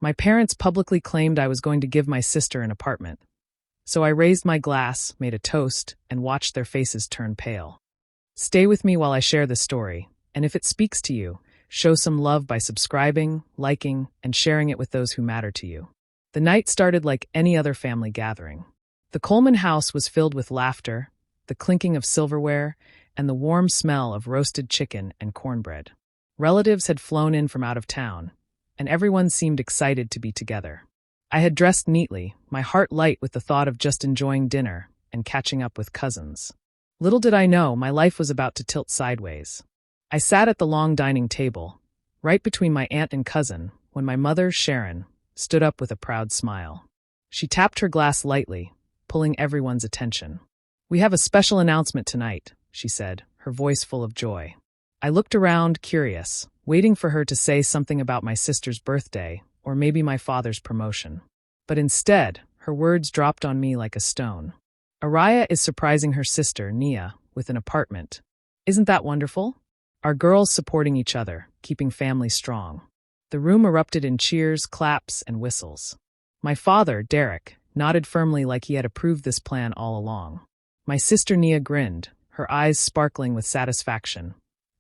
My parents publicly claimed I was going to give my sister an apartment. So I raised my glass, made a toast, and watched their faces turn pale. Stay with me while I share this story, and if it speaks to you, show some love by subscribing, liking, and sharing it with those who matter to you. The night started like any other family gathering. The Coleman house was filled with laughter, the clinking of silverware, and the warm smell of roasted chicken and cornbread. Relatives had flown in from out of town, and everyone seemed excited to be together. I had dressed neatly, my heart light with the thought of just enjoying dinner and catching up with cousins. Little did I know my life was about to tilt sideways. I sat at the long dining table, right between my aunt and cousin, when my mother, Sharon, stood up with a proud smile. She tapped her glass lightly, pulling everyone's attention. "We have a special announcement tonight," she said, her voice full of joy. I looked around, curious, waiting for her to say something about my sister's birthday, or maybe my father's promotion. But instead, her words dropped on me like a stone. "Araya is surprising her sister, Nia, with an apartment. Isn't that wonderful? Our girls supporting each other, keeping family strong." The room erupted in cheers, claps, and whistles. My father, Derek, nodded firmly like he had approved this plan all along. My sister Nia grinned, her eyes sparkling with satisfaction,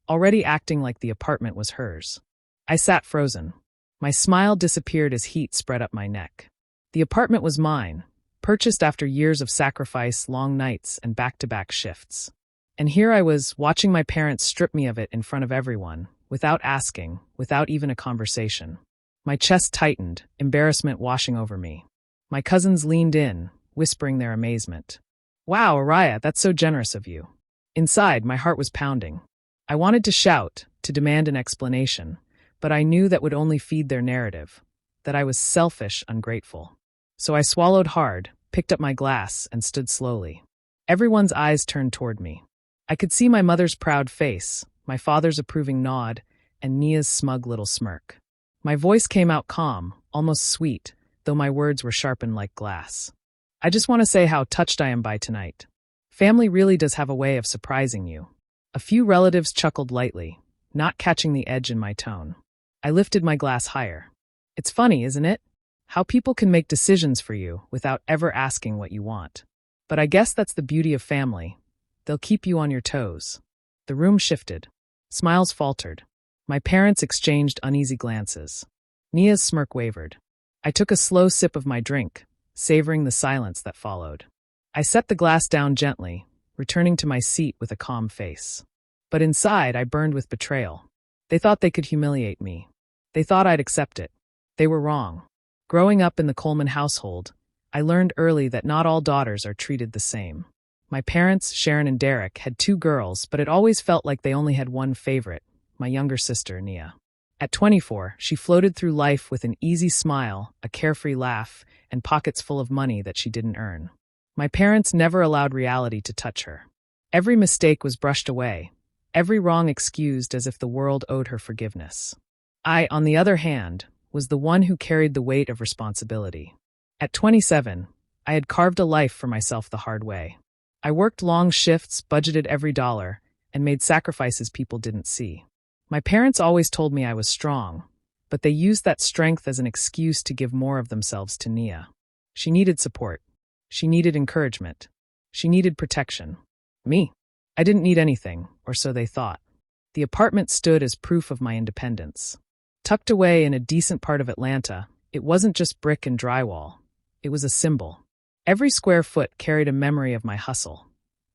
already acting like the apartment was hers. I sat frozen. My smile disappeared as heat spread up my neck. The apartment was mine, purchased after years of sacrifice, long nights, and back-to-back shifts. And here I was, watching my parents strip me of it in front of everyone, without asking, without even a conversation. My chest tightened, embarrassment washing over me. My cousins leaned in, whispering their amazement. "Wow, Araya, that's so generous of you." Inside, my heart was pounding. I wanted to shout, to demand an explanation, but I knew that would only feed their narrative, that I was selfish, ungrateful. So I swallowed hard, picked up my glass, and stood slowly. Everyone's eyes turned toward me. I could see my mother's proud face, my father's approving nod, and Nia's smug little smirk. My voice came out calm, almost sweet, though my words were sharpened like glass. "I just want to say how touched I am by tonight. Family really does have a way of surprising you." A few relatives chuckled lightly, not catching the edge in my tone. I lifted my glass higher. "It's funny, isn't it? How people can make decisions for you without ever asking what you want. But I guess that's the beauty of family. They'll keep you on your toes." The room shifted. Smiles faltered. My parents exchanged uneasy glances. Nia's smirk wavered. I took a slow sip of my drink, savoring the silence that followed. I set the glass down gently, returning to my seat with a calm face. But inside, I burned with betrayal. They thought they could humiliate me. They thought I'd accept it. They were wrong. Growing up in the Coleman household, I learned early that not all daughters are treated the same. My parents, Sharon and Derek, had 2 girls, but it always felt like they only had one favorite, my younger sister, Nia. At 24, she floated through life with an easy smile, a carefree laugh, and pockets full of money that she didn't earn. My parents never allowed reality to touch her. Every mistake was brushed away, every wrong excused as if the world owed her forgiveness. I, on the other hand, was the one who carried the weight of responsibility. At 27, I had carved a life for myself the hard way. I worked long shifts, budgeted every dollar, and made sacrifices people didn't see. My parents always told me I was strong, but they used that strength as an excuse to give more of themselves to Nia. She needed support. She needed encouragement. She needed protection. Me? I didn't need anything, or so they thought. The apartment stood as proof of my independence. Tucked away in a decent part of Atlanta, it wasn't just brick and drywall. It was a symbol. Every square foot carried a memory of my hustle.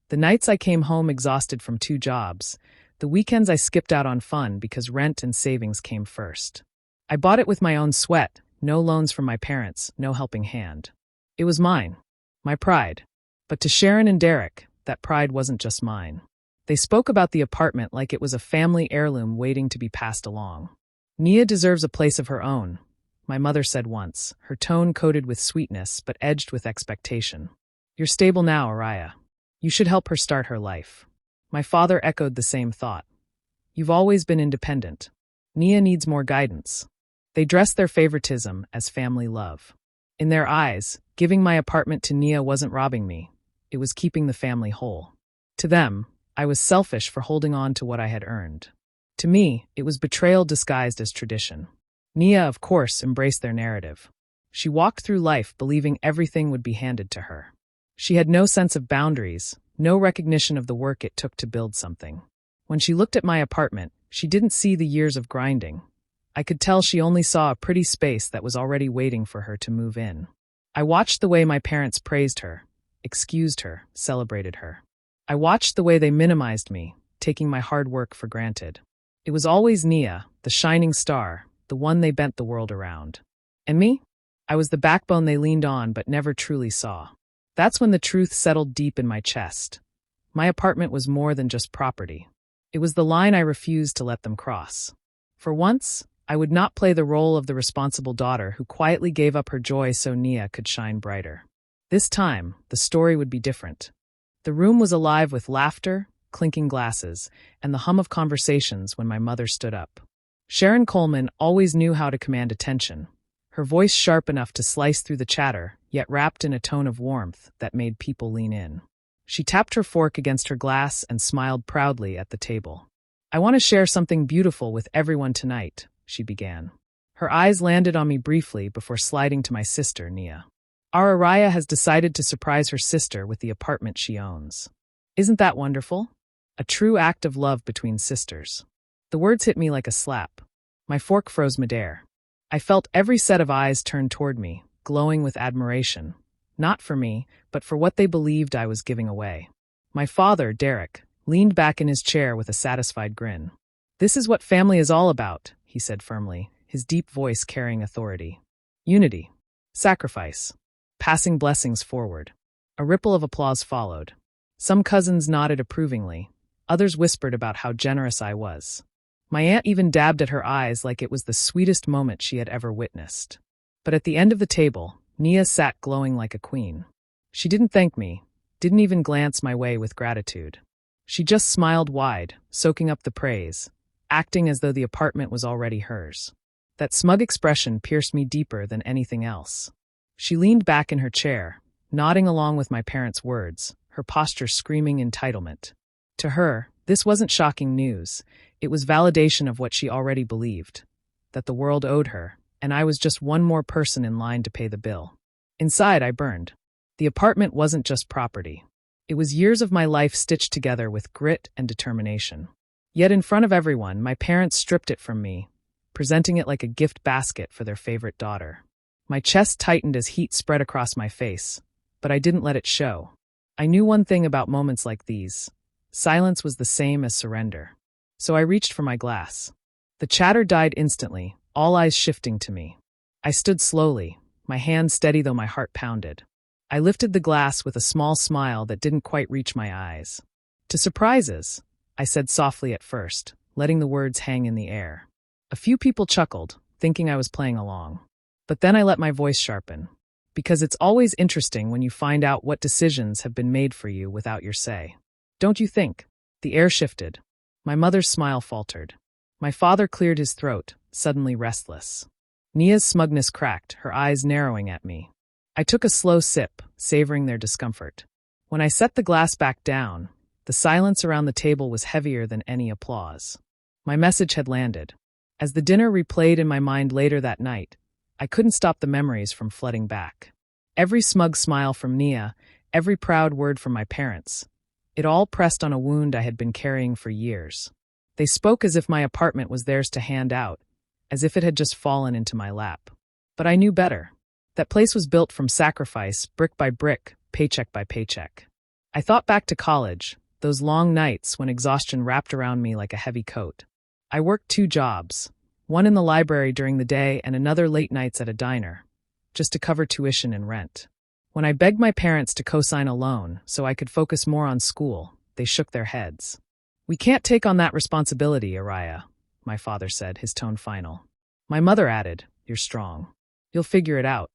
The nights I came home exhausted from 2 jobs, the weekends I skipped out on fun because rent and savings came first. I bought it with my own sweat, no loans from my parents, no helping hand. It was mine, my pride. But to Sharon and Derek, that pride wasn't just mine. They spoke about the apartment like it was a family heirloom waiting to be passed along. "Nia deserves a place of her own," my mother said once, her tone coated with sweetness but edged with expectation. "You're stable now, Araya. You should help her start her life." My father echoed the same thought. "You've always been independent. Nia needs more guidance." They dressed their favoritism as family love. In their eyes, giving my apartment to Nia wasn't robbing me. It was keeping the family whole. To them, I was selfish for holding on to what I had earned. To me, it was betrayal disguised as tradition. Nia, of course, embraced their narrative. She walked through life believing everything would be handed to her. She had no sense of boundaries, no recognition of the work it took to build something. When she looked at my apartment, she didn't see the years of grinding. I could tell she only saw a pretty space that was already waiting for her to move in. I watched the way my parents praised her, excused her, celebrated her. I watched the way they minimized me, taking my hard work for granted. It was always Nia, the shining star, the one they bent the world around. And me? I was the backbone they leaned on but never truly saw. That's when the truth settled deep in my chest. My apartment was more than just property. It was the line I refused to let them cross. For once, I would not play the role of the responsible daughter who quietly gave up her joy so Nia could shine brighter. This time, the story would be different. The room was alive with laughter, clinking glasses, and the hum of conversations when my mother stood up. Sharon Coleman always knew how to command attention, her voice sharp enough to slice through the chatter, yet wrapped in a tone of warmth that made people lean in. She tapped her fork against her glass and smiled proudly at the table. "I want to share something beautiful with everyone tonight," she began. Her eyes landed on me briefly before sliding to my sister, Nia. "Our Araya has decided to surprise her sister with the apartment she owns. Isn't that wonderful? A true act of love between sisters." The words hit me like a slap. My fork froze midair. I felt every set of eyes turned toward me, glowing with admiration. Not for me, but for what they believed I was giving away. My father, Derek, leaned back in his chair with a satisfied grin. "This is what family is all about," he said firmly, his deep voice carrying authority. "Unity. Sacrifice. Passing blessings forward." A ripple of applause followed. Some cousins nodded approvingly. Others whispered about how generous I was. My aunt even dabbed at her eyes like it was the sweetest moment she had ever witnessed. But at the end of the table, Nia sat glowing like a queen. She didn't thank me, didn't even glance my way with gratitude. She just smiled wide, soaking up the praise, acting as though the apartment was already hers. That smug expression pierced me deeper than anything else. She leaned back in her chair, nodding along with my parents' words, her posture screaming entitlement. To her, this wasn't shocking news. It was validation of what she already believed, that the world owed her, and I was just one more person in line to pay the bill. Inside, I burned. The apartment wasn't just property. It was years of my life stitched together with grit and determination. Yet in front of everyone, my parents stripped it from me, presenting it like a gift basket for their favorite daughter. My chest tightened as heat spread across my face, but I didn't let it show. I knew one thing about moments like these. Silence was the same as surrender. So I reached for my glass. The chatter died instantly, all eyes shifting to me. I stood slowly, my hand steady though my heart pounded. I lifted the glass with a small smile that didn't quite reach my eyes. "To surprises," I said softly at first, letting the words hang in the air. A few people chuckled, thinking I was playing along. But then I let my voice sharpen. Because it's always interesting when you find out what decisions have been made for you without your say. Don't you think? The air shifted. My mother's smile faltered. My father cleared his throat, suddenly restless. Nia's smugness cracked, her eyes narrowing at me. I took a slow sip, savoring their discomfort. When I set the glass back down, the silence around the table was heavier than any applause. My message had landed. As the dinner replayed in my mind later that night, I couldn't stop the memories from flooding back. Every smug smile from Nia, every proud word from my parents. It all pressed on a wound I had been carrying for years. They spoke as if my apartment was theirs to hand out, as if it had just fallen into my lap. But I knew better. That place was built from sacrifice, brick by brick, paycheck by paycheck. I thought back to college, those long nights when exhaustion wrapped around me like a heavy coat. I worked 2 jobs, one in the library during the day and another late nights at a diner, just to cover tuition and rent. When I begged my parents to co-sign a loan so I could focus more on school, they shook their heads. "We can't take on that responsibility, Araya," my father said, his tone final. My mother added, "You're strong. You'll figure it out."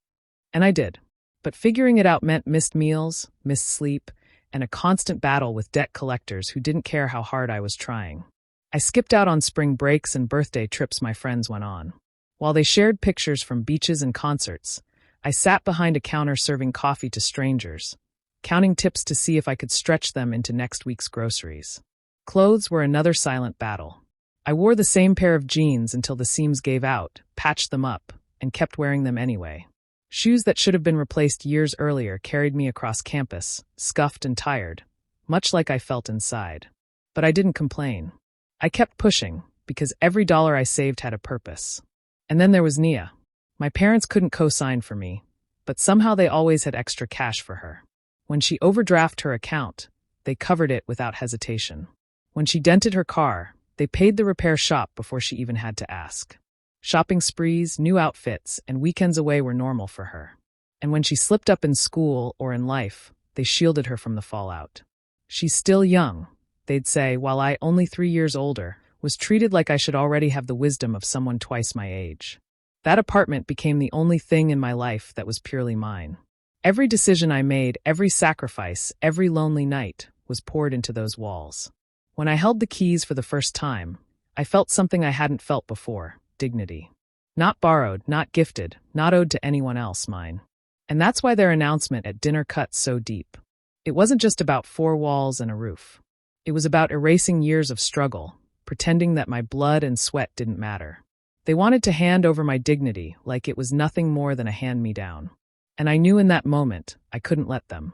And I did. But figuring it out meant missed meals, missed sleep, and a constant battle with debt collectors who didn't care how hard I was trying. I skipped out on spring breaks and birthday trips my friends went on. While they shared pictures from beaches and concerts, I sat behind a counter serving coffee to strangers, counting tips to see if I could stretch them into next week's groceries. Clothes were another silent battle. I wore the same pair of jeans until the seams gave out, patched them up, and kept wearing them anyway. Shoes that should have been replaced years earlier carried me across campus, scuffed and tired, much like I felt inside. But I didn't complain. I kept pushing, because every dollar I saved had a purpose. And then there was Nia. My parents couldn't co-sign for me, but somehow they always had extra cash for her. When she overdrafted her account, they covered it without hesitation. When she dented her car, they paid the repair shop before she even had to ask. Shopping sprees, new outfits, and weekends away were normal for her. And when she slipped up in school or in life, they shielded her from the fallout. She's still young, they'd say, while I, only 3 years older, was treated like I should already have the wisdom of someone twice my age. That apartment became the only thing in my life that was purely mine. Every decision I made, every sacrifice, every lonely night was poured into those walls. When I held the keys for the first time, I felt something I hadn't felt before, dignity. Not borrowed, not gifted, not owed to anyone else, mine. And that's why their announcement at dinner cut so deep. It wasn't just about 4 walls and a roof. It was about erasing years of struggle, pretending that my blood and sweat didn't matter. They wanted to hand over my dignity like it was nothing more than a hand-me-down. And I knew in that moment I couldn't let them.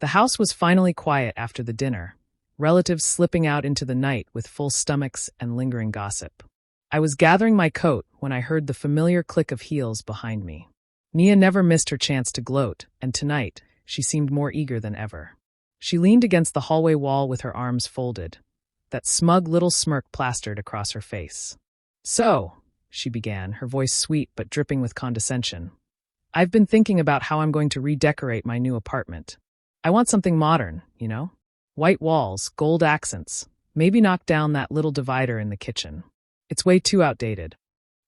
The house was finally quiet after the dinner, relatives slipping out into the night with full stomachs and lingering gossip. I was gathering my coat when I heard the familiar click of heels behind me. Nia never missed her chance to gloat, and tonight she seemed more eager than ever. She leaned against the hallway wall with her arms folded, that smug little smirk plastered across her face. "So," she began, her voice sweet but dripping with condescension, "I've been thinking about how I'm going to redecorate my new apartment. I want something modern, you know? White walls, gold accents, maybe knock down that little divider in the kitchen. It's way too outdated."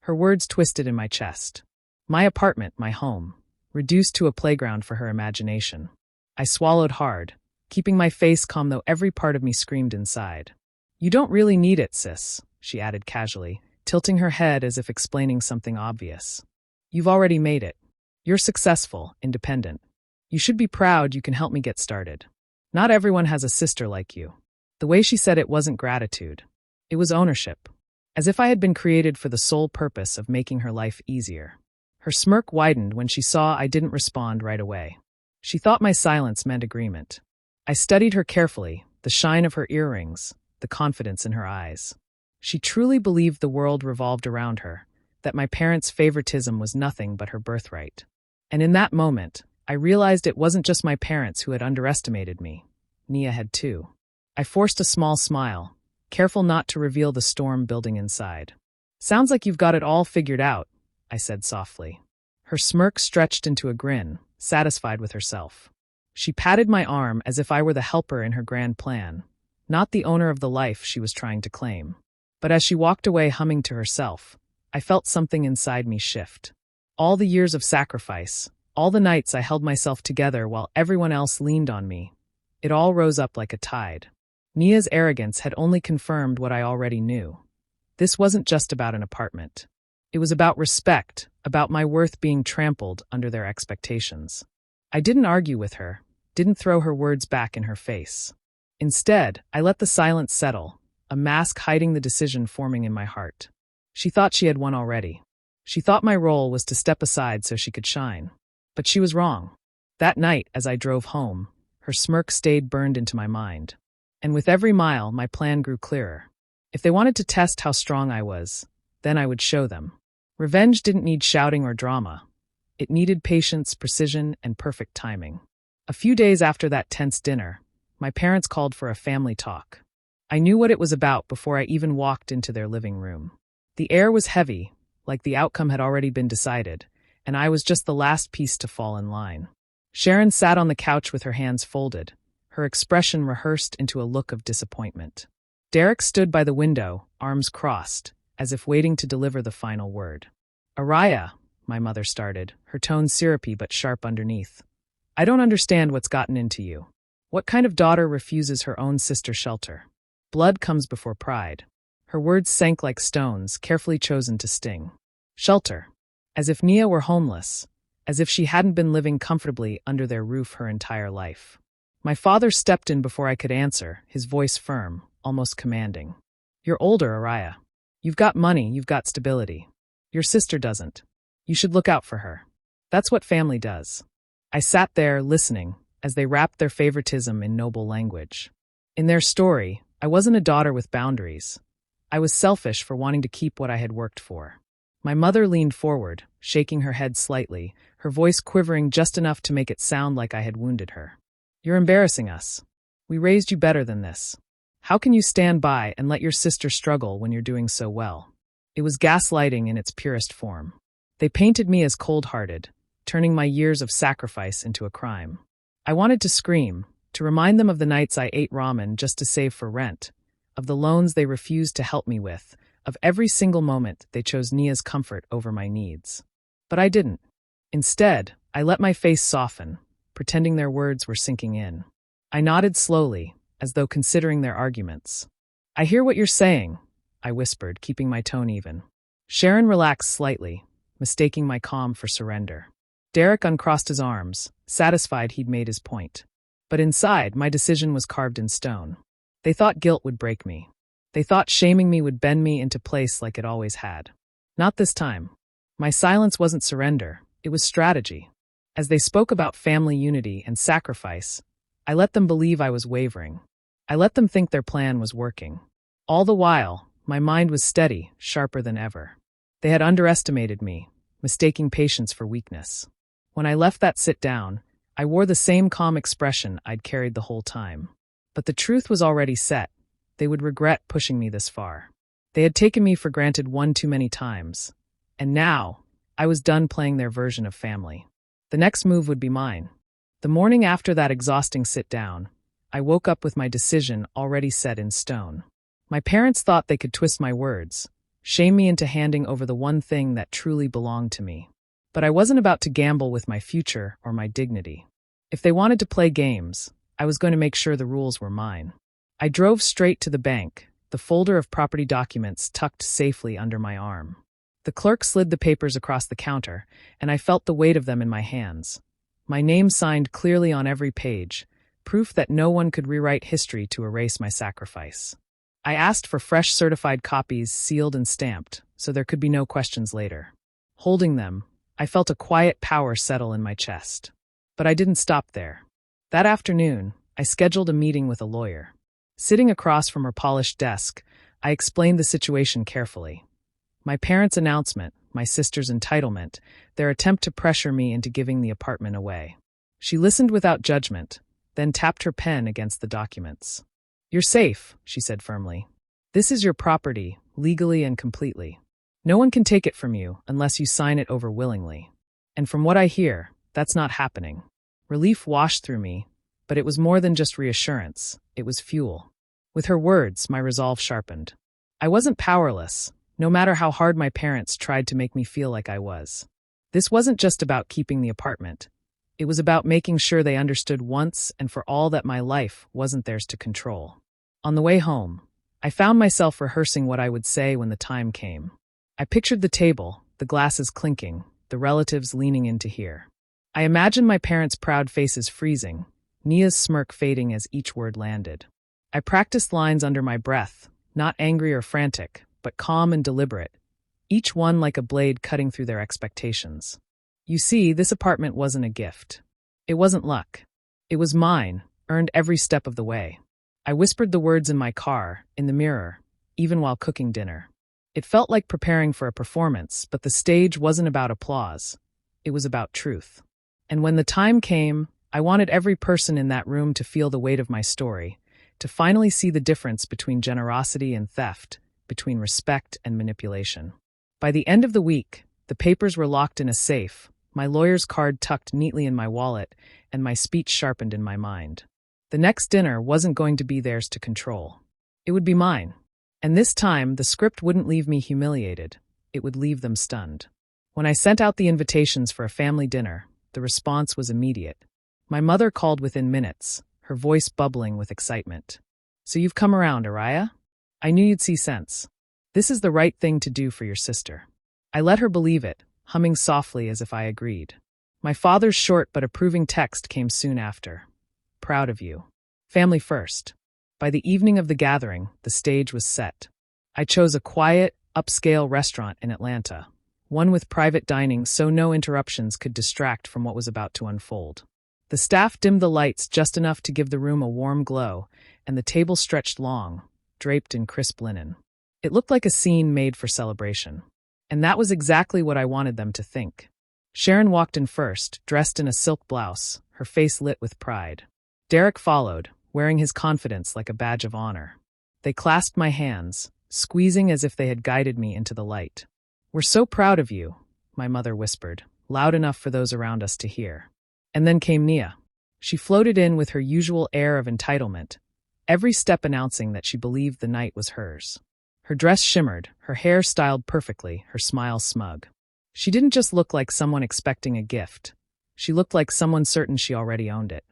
Her words twisted in my chest. My apartment, my home, reduced to a playground for her imagination. I swallowed hard, keeping my face calm though every part of me screamed inside. "You don't really need it, sis," she added casually, tilting her head as if explaining something obvious. "You've already made it. You're successful, independent. You should be proud you can help me get started. Not everyone has a sister like you." The way she said it wasn't gratitude. It was ownership. As if I had been created for the sole purpose of making her life easier. Her smirk widened when she saw I didn't respond right away. She thought my silence meant agreement. I studied her carefully, the shine of her earrings, the confidence in her eyes. She truly believed the world revolved around her, that my parents' favoritism was nothing but her birthright. And in that moment, I realized it wasn't just my parents who had underestimated me. Nia had too. I forced a small smile, careful not to reveal the storm building inside. "Sounds like you've got it all figured out," I said softly. Her smirk stretched into a grin, satisfied with herself. She patted my arm as if I were the helper in her grand plan, not the owner of the life she was trying to claim. But as she walked away humming to herself, I felt something inside me shift. All the years of sacrifice, all the nights I held myself together while everyone else leaned on me, it all rose up like a tide. Nia's arrogance had only confirmed what I already knew. This wasn't just about an apartment. It was about respect, about my worth being trampled under their expectations. I didn't argue with her, didn't throw her words back in her face. Instead, I let the silence settle, a mask hiding the decision forming in my heart. She thought she had won already. She thought my role was to step aside so she could shine. But she was wrong. That night, as I drove home, her smirk stayed burned into my mind. And with every mile, my plan grew clearer. If they wanted to test how strong I was, then I would show them. Revenge didn't need shouting or drama. It needed patience, precision, and perfect timing. A few days after that tense dinner, my parents called for a family talk. I knew what it was about before I even walked into their living room. The air was heavy, like the outcome had already been decided, and I was just the last piece to fall in line. Sharon sat on the couch with her hands folded, her expression rehearsed into a look of disappointment. Derek stood by the window, arms crossed, as if waiting to deliver the final word. "Araya," my mother started, her tone syrupy but sharp underneath. "I don't understand what's gotten into you. What kind of daughter refuses her own sister shelter? Blood comes before pride." Her words sank like stones, carefully chosen to sting. Shelter. As if Nia were homeless, as if she hadn't been living comfortably under their roof her entire life. My father stepped in before I could answer, his voice firm, almost commanding. "You're older, Araya. You've got money, you've got stability. Your sister doesn't. You should look out for her. That's what family does. I sat there, listening, as they rapped their favoritism in noble language. In their story, I wasn't a daughter with boundaries. I was selfish for wanting to keep what I had worked for. My mother leaned forward, shaking her head slightly, her voice quivering just enough to make it sound like I had wounded her. You're embarrassing us. We raised you better than this. How can you stand by and let your sister struggle when you're doing so well? It was gaslighting in its purest form. They painted me as cold-hearted, turning my years of sacrifice into a crime. I wanted to scream, to remind them of the nights I ate ramen just to save for rent, of the loans they refused to help me with, of every single moment they chose Nia's comfort over my needs. But I didn't. Instead, I let my face soften, pretending their words were sinking in. I nodded slowly, as though considering their arguments. I hear what you're saying, I whispered, keeping my tone even. Sharon relaxed slightly, mistaking my calm for surrender. Derek uncrossed his arms, satisfied he'd made his point. But inside, my decision was carved in stone. They thought guilt would break me. They thought shaming me would bend me into place like it always had. Not this time. My silence wasn't surrender, it was strategy. As they spoke about family unity and sacrifice, I let them believe I was wavering. I let them think their plan was working. All the while, my mind was steady, sharper than ever. They had underestimated me, mistaking patience for weakness. When I left that sit-down, I wore the same calm expression I'd carried the whole time. But the truth was already set. They would regret pushing me this far. They had taken me for granted one too many times. And now, I was done playing their version of family. The next move would be mine. The morning after that exhausting sit-down, I woke up with my decision already set in stone. My parents thought they could twist my words, shame me into handing over the one thing that truly belonged to me. But I wasn't about to gamble with my future or my dignity. If they wanted to play games, I was going to make sure the rules were mine. I drove straight to the bank, the folder of property documents tucked safely under my arm. The clerk slid the papers across the counter, and I felt the weight of them in my hands. My name signed clearly on every page, proof that no one could rewrite history to erase my sacrifice. I asked for fresh certified copies sealed and stamped, so there could be no questions later. Holding them, I felt a quiet power settle in my chest. But I didn't stop there. That afternoon, I scheduled a meeting with a lawyer. Sitting across from her polished desk, I explained the situation carefully. My parents' announcement, my sister's entitlement, their attempt to pressure me into giving the apartment away. She listened without judgment, then tapped her pen against the documents. You're safe, she said firmly. This is your property, legally and completely. No one can take it from you unless you sign it over willingly. And from what I hear, that's not happening. Relief washed through me, but it was more than just reassurance, it was fuel. With her words, my resolve sharpened. I wasn't powerless, no matter how hard my parents tried to make me feel like I was. This wasn't just about keeping the apartment. It was about making sure they understood once and for all that my life wasn't theirs to control. On the way home, I found myself rehearsing what I would say when the time came. I pictured the table, the glasses clinking, the relatives leaning in to hear. I imagined my parents' proud faces freezing, Nia's smirk fading as each word landed. I practiced lines under my breath, not angry or frantic, but calm and deliberate, each one like a blade cutting through their expectations. You see, this apartment wasn't a gift. It wasn't luck. It was mine, earned every step of the way. I whispered the words in my car, in the mirror, even while cooking dinner. It felt like preparing for a performance, but the stage wasn't about applause. It was about truth. And when the time came, I wanted every person in that room to feel the weight of my story, to finally see the difference between generosity and theft, between respect and manipulation. By the end of the week, the papers were locked in a safe, my lawyer's card tucked neatly in my wallet, and my speech sharpened in my mind. The next dinner wasn't going to be theirs to control. It would be mine. And this time, the script wouldn't leave me humiliated. It would leave them stunned. When I sent out the invitations for a family dinner, the response was immediate. My mother called within minutes, her voice bubbling with excitement. So you've come around, Araya? I knew you'd see sense. This is the right thing to do for your sister. I let her believe it, humming softly as if I agreed. My father's short but approving text came soon after. Proud of you. Family first. By the evening of the gathering, the stage was set. I chose a quiet, upscale restaurant in Atlanta, one with private dining so no interruptions could distract from what was about to unfold. The staff dimmed the lights just enough to give the room a warm glow, and the table stretched long, draped in crisp linen. It looked like a scene made for celebration. And that was exactly what I wanted them to think. Sharon walked in first, dressed in a silk blouse, her face lit with pride. Derek followed, wearing his confidence like a badge of honor. They clasped my hands, squeezing as if they had guided me into the light. "We're so proud of you," my mother whispered, loud enough for those around us to hear. And then came Nia. She floated in with her usual air of entitlement, every step announcing that she believed the night was hers. Her dress shimmered, her hair styled perfectly, her smile smug. She didn't just look like someone expecting a gift. She looked like someone certain she already owned it.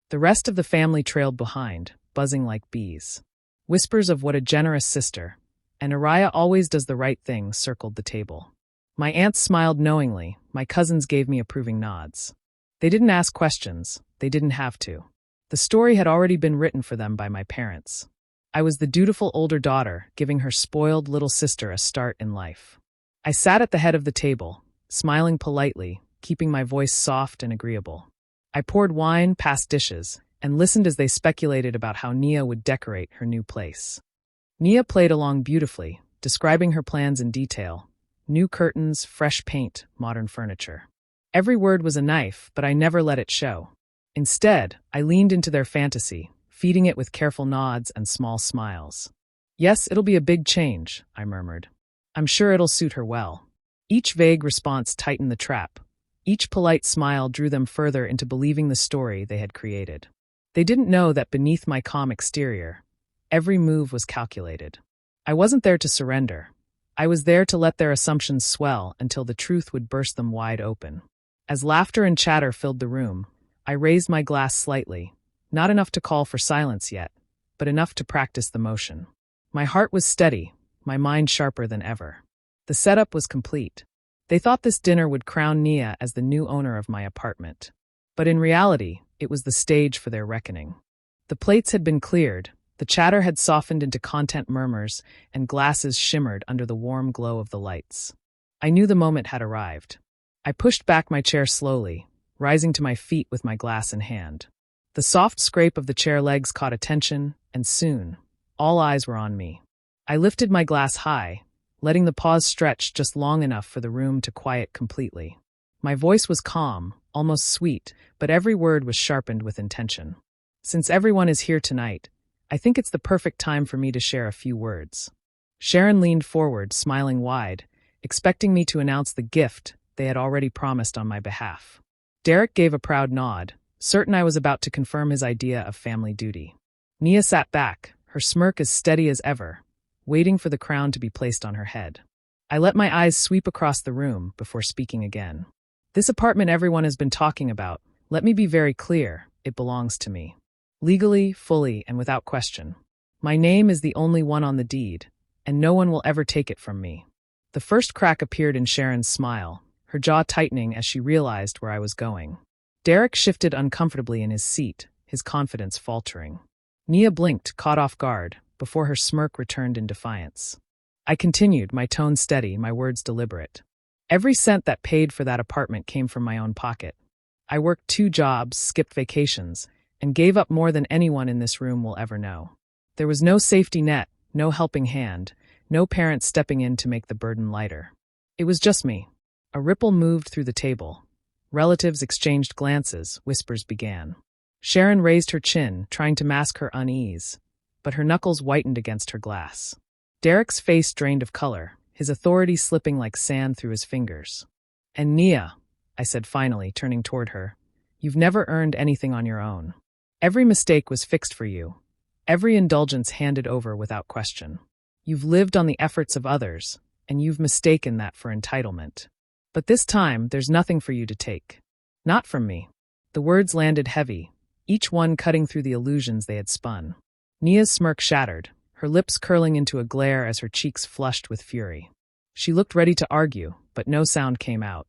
The rest of the family trailed behind, buzzing like bees. Whispers of "what a generous sister," and "Araya always does the right thing" circled the table. My aunts smiled knowingly, my cousins gave me approving nods. They didn't ask questions, they didn't have to. The story had already been written for them by my parents. I was the dutiful older daughter, giving her spoiled little sister a start in life. I sat at the head of the table, smiling politely, keeping my voice soft and agreeable. I poured wine, passed dishes, and listened as they speculated about how Nia would decorate her new place. Nia played along beautifully, describing her plans in detail. New curtains, fresh paint, modern furniture. Every word was a knife, but I never let it show. Instead, I leaned into their fantasy, feeding it with careful nods and small smiles. "Yes, it'll be a big change," I murmured. "I'm sure it'll suit her well." Each vague response tightened the trap. Each polite smile drew them further into believing the story they had created. They didn't know that beneath my calm exterior, every move was calculated. I wasn't there to surrender. I was there to let their assumptions swell until the truth would burst them wide open. As laughter and chatter filled the room, I raised my glass slightly, not enough to call for silence yet, but enough to practice the motion. My heart was steady, my mind sharper than ever. The setup was complete. They thought this dinner would crown Nia as the new owner of my apartment. But in reality, it was the stage for their reckoning. The plates had been cleared, the chatter had softened into content murmurs, and glasses shimmered under the warm glow of the lights. I knew the moment had arrived. I pushed back my chair slowly, rising to my feet with my glass in hand. The soft scrape of the chair legs caught attention, and soon, all eyes were on me. I lifted my glass high, letting the pause stretch just long enough for the room to quiet completely. My voice was calm, almost sweet, but every word was sharpened with intention. "Since everyone is here tonight, I think it's the perfect time for me to share a few words." Sharon leaned forward, smiling wide, expecting me to announce the gift they had already promised on my behalf. Derek gave a proud nod, certain I was about to confirm his idea of family duty. Nia sat back, her smirk as steady as ever, waiting for the crown to be placed on her head. I let my eyes sweep across the room before speaking again. "This apartment everyone has been talking about, let me be very clear, it belongs to me. Legally, fully, and without question. My name is the only one on the deed, and no one will ever take it from me." The first crack appeared in Sharon's smile, her jaw tightening as she realized where I was going. Derek shifted uncomfortably in his seat, his confidence faltering. Nia blinked, caught off guard, before her smirk returned in defiance. I continued, my tone steady, my words deliberate. Every cent that paid for that apartment came from my own pocket. I worked 2 jobs, skipped vacations, and gave up more than anyone in this room will ever know. There was no safety net, no helping hand, no parent stepping in to make the burden lighter. It was just me. A ripple moved through the table. Relatives exchanged glances, whispers began. Sharon raised her chin, trying to mask her unease, but her knuckles whitened against her glass. Derek's face drained of color, his authority slipping like sand through his fingers. "And Nia," I said finally, turning toward her, "you've never earned anything on your own. Every mistake was fixed for you. Every indulgence handed over without question. You've lived on the efforts of others, and you've mistaken that for entitlement. But this time, there's nothing for you to take. Not from me." The words landed heavy, each one cutting through the illusions they had spun. Nia's smirk shattered, her lips curling into a glare as her cheeks flushed with fury. She looked ready to argue, but no sound came out.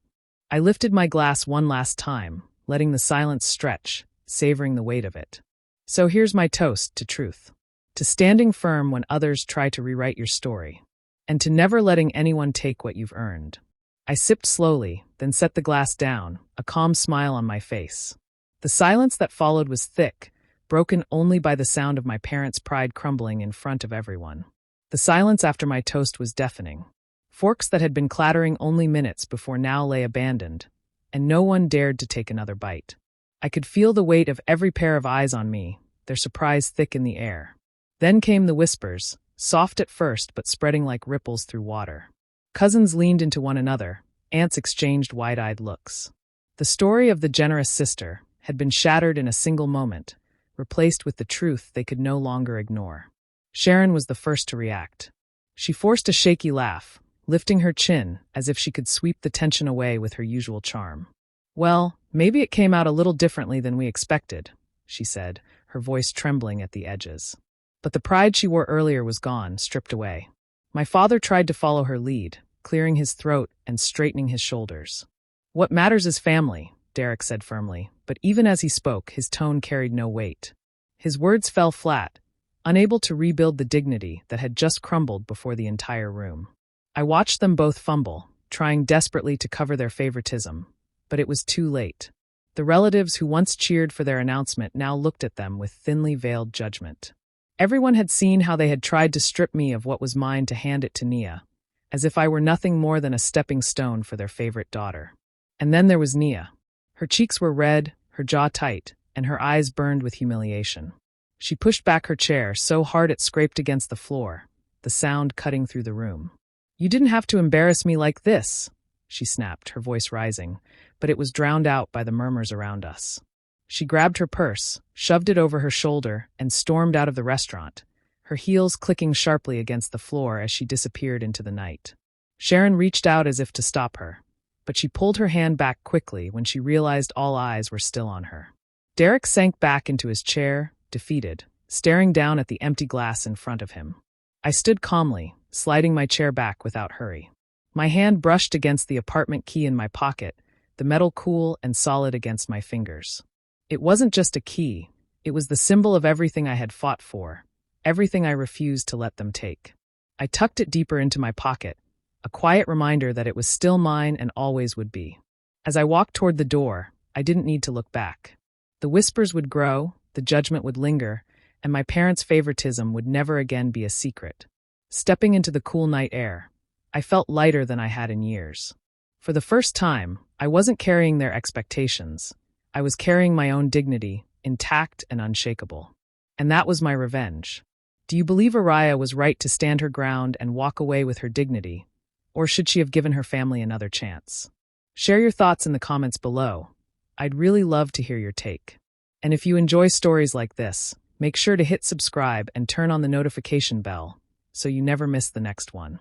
I lifted my glass one last time, letting the silence stretch, savoring the weight of it. So here's my toast to truth. To standing firm when others try to rewrite your story. and to never letting anyone take what you've earned. I sipped slowly, then set the glass down, a calm smile on my face. The silence that followed was thick, broken only by the sound of my parents' pride crumbling in front of everyone. The silence after my toast was deafening. Forks that had been clattering only minutes before now lay abandoned, and no one dared to take another bite. I could feel the weight of every pair of eyes on me, their surprise thick in the air. Then came the whispers, soft at first but spreading like ripples through water. Cousins leaned into one another, aunts exchanged wide-eyed looks. The story of the generous sister had been shattered in a single moment, replaced with the truth they could no longer ignore. Sharon was the first to react. She forced a shaky laugh, lifting her chin as if she could sweep the tension away with her usual charm. "Well, maybe it came out a little differently than we expected," she said, her voice trembling at the edges. But the pride she wore earlier was gone, stripped away. My father tried to follow her lead, clearing his throat and straightening his shoulders. "What matters is family," Derek said firmly, but even as he spoke, his tone carried no weight. His words fell flat, unable to rebuild the dignity that had just crumbled before the entire room. I watched them both fumble, trying desperately to cover their favoritism, but it was too late. The relatives who once cheered for their announcement now looked at them with thinly veiled judgment. Everyone had seen how they had tried to strip me of what was mine to hand it to Nia, as if I were nothing more than a stepping stone for their favorite daughter. And then there was Nia. Her cheeks were red, her jaw tight, and her eyes burned with humiliation. She pushed back her chair so hard it scraped against the floor, the sound cutting through the room. "You didn't have to embarrass me like this," she snapped, her voice rising, but it was drowned out by the murmurs around us. She grabbed her purse, shoved it over her shoulder, and stormed out of the restaurant, her heels clicking sharply against the floor as she disappeared into the night. Sharon reached out as if to stop her, but she pulled her hand back quickly when she realized all eyes were still on her. Derek sank back into his chair, defeated, staring down at the empty glass in front of him. I stood calmly, sliding my chair back without hurry. My hand brushed against the apartment key in my pocket, the metal cool and solid against my fingers. It wasn't just a key, it was the symbol of everything I had fought for, everything I refused to let them take. I tucked it deeper into my pocket, a quiet reminder that it was still mine and always would be. As I walked toward the door, I didn't need to look back. The whispers would grow, the judgment would linger, and my parents' favoritism would never again be a secret. Stepping into the cool night air, I felt lighter than I had in years. For the first time, I wasn't carrying their expectations. I was carrying my own dignity, intact and unshakable. And that was my revenge. Do you believe Araya was right to stand her ground and walk away with her dignity? Or should she have given her family another chance? Share your thoughts in the comments below. I'd really love to hear your take. And if you enjoy stories like this, make sure to hit subscribe and turn on the notification bell so you never miss the next one.